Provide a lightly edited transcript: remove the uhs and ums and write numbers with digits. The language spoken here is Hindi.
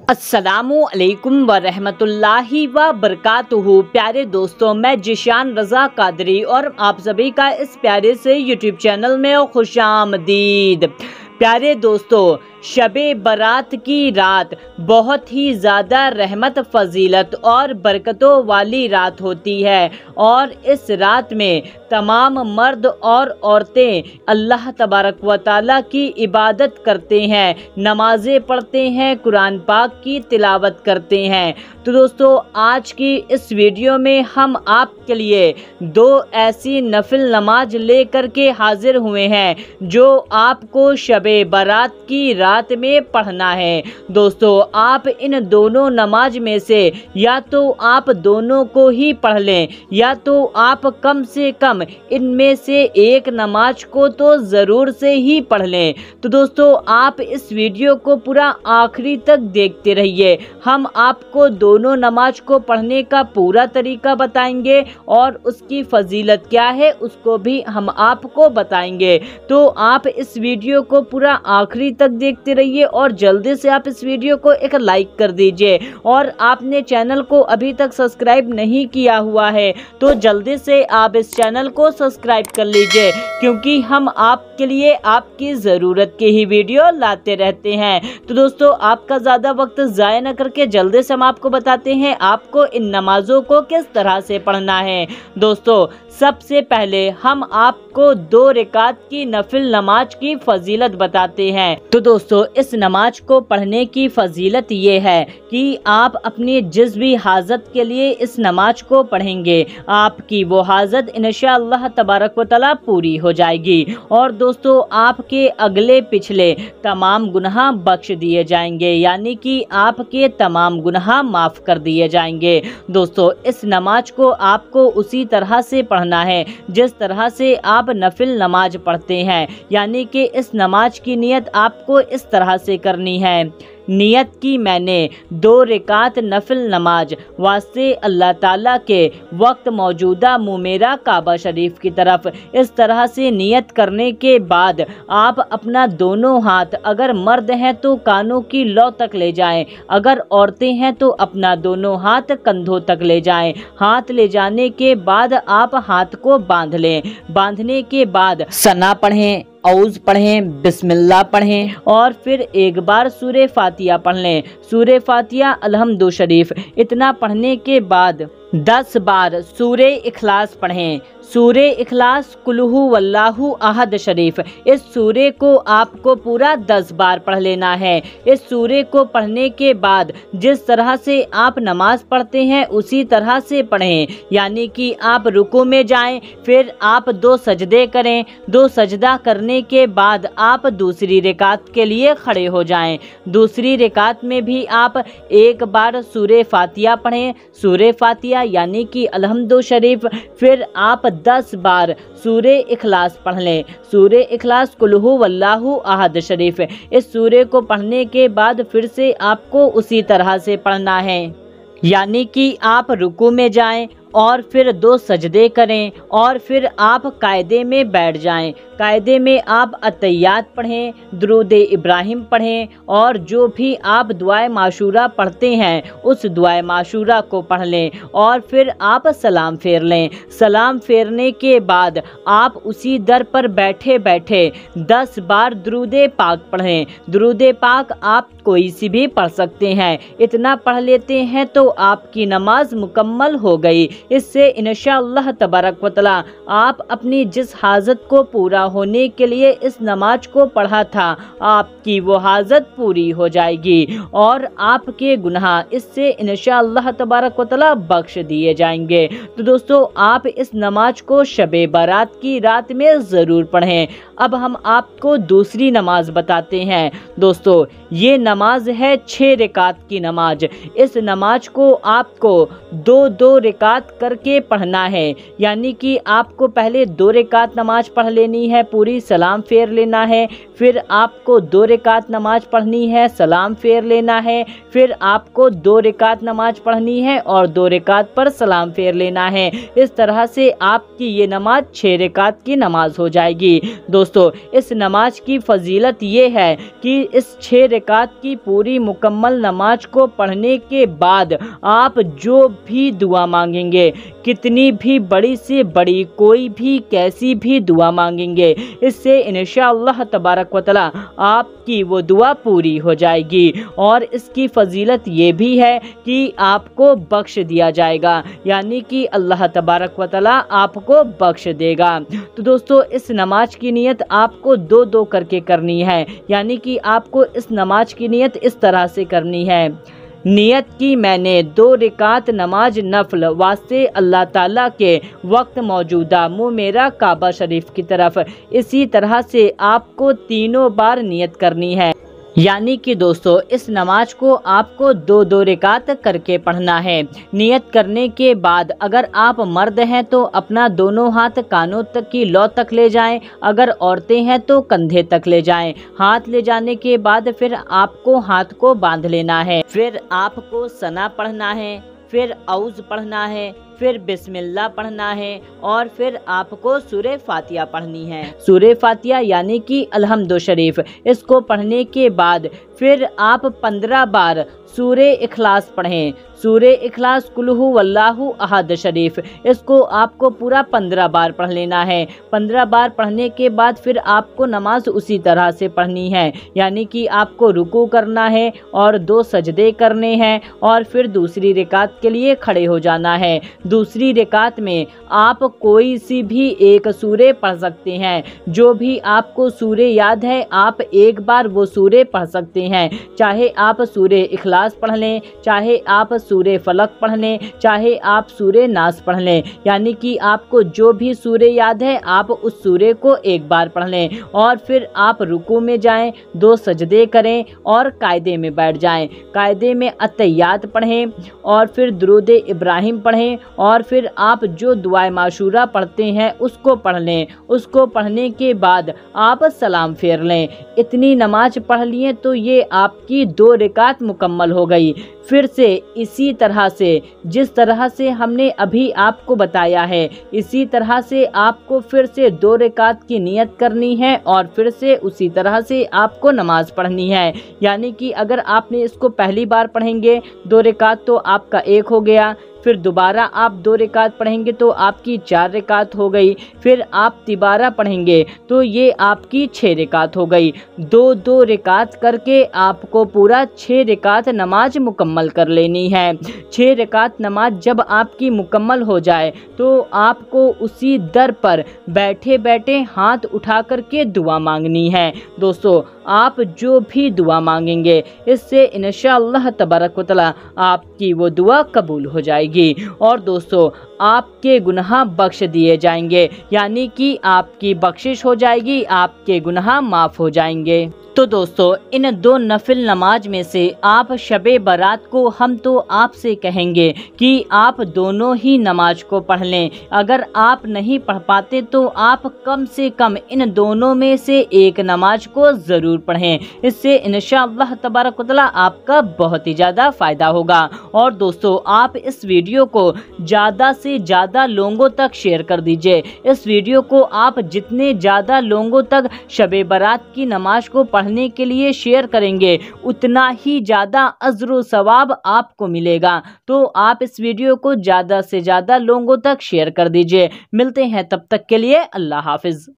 अस्सलामु अलैकुम व रहमतुल्लाहि व बरकातुहू। प्यारे दोस्तों, मैं जिशान रज़ा कादरी और आप सभी का इस प्यारे से यूट्यूब चैनल में खुशामदीद। प्यारे दोस्तों, शबे बारात की रात बहुत ही ज़्यादा रहमत, फजीलत और बरकतों वाली रात होती है और इस रात में तमाम मर्द और औरतें अल्लाह तबारक व तआला की इबादत करते हैं, नमाज़ें पढ़ते हैं, कुरान पाक की तिलावत करते हैं। तो दोस्तों, आज की इस वीडियो में हम आपके लिए दो ऐसी नफिल नमाज लेकर के हाजिर हुए हैं जो आपको शबे बारात की रात में पढ़ना है। दोस्तों, आप इन दोनों नमाज में से या तो आप दोनों को ही पढ़ लें या तो आप कम से कम इनमें से एक नमाज को तो ज़रूर से ही पढ़ लें। तो दोस्तों, आप इस वीडियो को पूरा आखिरी तक देखते रहिए। हम आपको दोनों नमाज को पढ़ने का पूरा तरीका बताएंगे और उसकी फजीलत क्या है उसको भी हम आपको बताएंगे। तो आप इस वीडियो को पूरा आखिरी तक देखते रहिए और जल्दी से आप इस वीडियो को एक लाइक कर दीजिए और आपने चैनल को अभी तक सब्सक्राइब नहीं किया हुआ है तो जल्दी से आप इस चैनल को सब्सक्राइब कर लीजिए, क्योंकि हम आपके लिए आपकी ज़रूरत की ही वीडियो लाते रहते हैं। तो दोस्तों, आपका ज़्यादा वक्त ज़ाया न करके जल्दी से हम आपको बताते हैं आपको इन नमाजों को किस तरह से पढ़ना है। दोस्तों, सबसे पहले हम आपको 2 रकात की नफिल नमाज की फजीलत बताते हैं। तो दोस्तों, इस नमाज को पढ़ने की फजीलत ये है कि आप अपनी जिस भी हाजत के लिए इस नमाज को पढ़ेंगे आपकी वो हाजत इंशाअल्लाह तबारक व तआला पूरी हो जाएगी और दोस्तों, आपके अगले पिछले तमाम गुनाह बख्श दिए जाएंगे, यानी कि आपके तमाम गुनाह माफ़ कर दिए जाएंगे। दोस्तों, इस नमाज को आपको उसी तरह से पढ़ना है जिस तरह से आप नफिल नमाज पढ़ते हैं, यानी कि इस नमाज की नियत आपको इस तरह से करनी है। नियत की मैंने 2 रकात नफिल नमाज वास्ते अल्लाह ताला के वक्त मौजूदा मुँह मेरा काबा शरीफ की तरफ। इस तरह से नियत करने के बाद आप अपना दोनों हाथ, अगर मर्द हैं तो कानों की लौ तक ले जाएं, अगर औरतें हैं तो अपना दोनों हाथ कंधों तक ले जाएं। हाथ ले जाने के बाद आप हाथ को बांध लें। बांधने के बाद सना पढ़ें, औज़ पढ़ें, बिस्मिल्लाह पढ़ें और फिर एक बार सूरे फातिहा पढ़ लें। सूरे फातिहा, अलहम्दु शरीफ, इतना पढ़ने के बाद 10 बार सूरे इखलास पढ़ें। सूरे इखलास, कुल्हु वल्लाहु अहद शरीफ, इस सूरे को आपको पूरा 10 बार पढ़ लेना है। इस सूरे को पढ़ने के बाद जिस तरह से आप नमाज पढ़ते हैं उसी तरह से पढ़ें, यानी कि आप रुकू में जाएं, फिर आप 2 सजदे करें। 2 सजदा करने के बाद आप दूसरी रकात के लिए खड़े हो जाएं। दूसरी रकात में भी आप एक बार सूरे फातिहा पढ़ें, सूरे फातिहा यानी कि अलहम्दु शरीफ, फिर आप 10 बार सूरे इखलास पढ़ लें। सूरे इखलास, कुल्हु वल्लाहु अहद शरीफ, इस सूरे को पढ़ने के बाद फिर से आपको उसी तरह से पढ़ना है, यानी कि आप रुकू में जाएं और फिर 2 सजदे करें और फिर आप कायदे में बैठ जाएं। कायदे में आप अतहियात पढ़ें, दुरूद इब्राहिम पढ़ें और जो भी आप दुआए माशूरा पढ़ते हैं उस दुआए माशूरा को पढ़ लें और फिर आप सलाम फेर लें। सलाम फेरने के बाद आप उसी दर पर बैठे बैठे 10 बार दुरूद पाक पढ़ें। दुरूद पाक आप कोई सी भी पढ़ सकते हैं। इतना पढ़ लेते हैं तो आपकी नमाज मुकम्मल हो गई। इससे इंशाअल्लाह तबारक व तआला आप अपनी जिस हाजत को पूरा होने के लिए इस नमाज को पढ़ा था आपकी वो हाजत पूरी हो जाएगी और आपके गुनाह इससे इंशाअल्लाह तबारक व तआला बख्श दिए जाएंगे। तो दोस्तों, आप इस नमाज को शबे बारात की रात में ज़रूर पढ़ें। अब हम आपको दूसरी नमाज बताते हैं। दोस्तों, ये नमाज है 6 रकात की नमाज। इस नमाज को आपको 2-2 रकात रकात करके पढ़ना है। यानी कि आपको पहले 2 रकात नमाज पढ़ लेनी है, पूरी सलाम फेर लेना है, फिर आपको 2 रकात नमाज पढ़नी है, सलाम फेर लेना है, फिर आपको 2 रकात नमाज पढ़नी है और 2 रकात पर सलाम फेर लेना है। इस तरह से आपकी ये नमाज 6 रकात की नमाज हो जाएगी। दोस्तों, इस नमाज की फजीलत ये है कि इस 6 रकात की पूरी मुकम्मल नमाज को पढ़ने के बाद आप जो भी दुआ मांगेंगे, कितनी भी बड़ी से बड़ी, कोई भी कैसी भी दुआ मांगेंगे, इससे इंशाअल्लाह तबारक व तआला आपकी वो दुआ पूरी हो जाएगी। और इसकी फजीलत ये भी है कि आपको बख्श दिया जाएगा, यानी कि अल्लाह तबारक व तआला आपको बख्श देगा। तो दोस्तों, इस नमाज की नियत आपको 2-2 करके करनी है। यानी कि आपको इस नमाज की नियत इस तरह से करनी है। नियत की मैंने 2 रकात नमाज नफल वास्ते अल्लाह ताला के वक्त मौजूदा मुँह मेरा काबा शरीफ की तरफ। इसी तरह से आपको 3 बार नियत करनी है। यानी कि दोस्तों, इस नमाज को आपको 2-2 रकात करके पढ़ना है। नियत करने के बाद अगर आप मर्द हैं तो अपना दोनों हाथ कानों तक की लौ तक ले जाएं, अगर औरतें हैं तो कंधे तक ले जाएं। हाथ ले जाने के बाद फिर आपको हाथ को बांध लेना है, फिर आपको सना पढ़ना है, फिर औज़ पढ़ना है, फिर बिस्मिल्लाह पढ़ना है और फिर आपको सूरे फातिहा पढ़नी है। सूरे फातिहा यानी कि अलहम्दु शरीफ, इसको पढ़ने के बाद फिर आप 15 बार सूरे इखलास पढ़ें। सूरे इखलास कुल हु वल्लाहु अहद शरीफ, इसको आपको पूरा 15 बार पढ़ लेना है। 15 बार पढ़ने के बाद फिर आपको नमाज उसी तरह से पढ़नी है। यानी कि आपको रुकू करना है और 2 सजदे करने हैं और फिर दूसरी रकात के लिए खड़े हो जाना है। दूसरी रकात में आप कोई सी भी एक सूरे पढ़ सकते हैं। जो भी आपको सूरे याद है आप एक बार वो सूरे पढ़ सकते हैं। चाहे आप सूरे इखलास पढ़ लें, चाहे आप सूरे फलक पढ़ लें, चाहे आप सूरे नास पढ़ लें। यानी कि आपको जो भी सूरे याद है आप उस सूरे को एक बार पढ़ लें और फिर आप रुकू में जाएं, 2 सजदे करें और कायदे में बैठ जाएं। कायदे में अत्तहियात पढ़ें और फिर दुरूद इब्राहिम पढ़ें और फिर आप जो दुआए माशूरा पढ़ते हैं उसको पढ़ लें। उसको पढ़ने के बाद आप सलाम फेर लें। इतनी नमाज पढ़ लिए तो ये आपकी 2 रकात मुकम्मल हो गई। फिर से इसी तरह से जिस तरह से हमने अभी आपको बताया है, इसी तरह से आपको फिर से 2 रकात की नियत करनी है और फिर से उसी तरह से आपको नमाज पढ़नी है। यानी कि अगर आपने इसको पहली बार पढ़ेंगे 2 रकात तो आपका 1 हो गया, फिर दोबारा आप 2 रकात पढ़ेंगे तो आपकी 4 रकात हो गई, फिर आप तिबारा पढ़ेंगे तो ये आपकी 6 रकात हो गई। 2-2 रकात करके आपको पूरा 6 रकात नमाज मुकम्मल कर लेनी है। 6 रकात नमाज जब आपकी मुकम्मल हो जाए तो आपको उसी दर पर बैठे बैठे हाथ उठा करके दुआ मांगनी है। दोस्तों, आप जो भी दुआ मांगेंगे इससे इंशाअल्लाह तबारक व तआला आपकी वो दुआ कबूल हो जाएगी और दोस्तों आपके गुनाह बख्श दिए जाएंगे। यानी कि आपकी बख्शिश हो जाएगी, आपके गुनाह माफ़ हो जाएंगे। तो दोस्तों, इन 2 नफिल नमाज में से आप शबे बारात को हम तो आपसे कहेंगे कि आप दोनों ही नमाज को पढ़ लें। अगर आप नहीं पढ़ पाते तो आप कम से कम इन दोनों में से एक नमाज को ज़रूर पढ़ें। इससे इंशाअल्लाह तबारक व तआला आपका बहुत ही ज़्यादा फ़ायदा होगा। और दोस्तों, आप इस वीडियो को ज़्यादा से ज़्यादा लोगों तक शेयर कर दीजिए। इस वीडियो को आप जितने ज़्यादा लोगों तक शबे बारात की नमाज को पढ़ने के लिए शेयर करेंगे उतना ही ज़्यादा अज्र व सवाब आपको मिलेगा। तो आप इस वीडियो को ज़्यादा से ज़्यादा लोगों तक शेयर कर दीजिए। मिलते हैं तब तक के लिए, अल्लाह हाफिज़।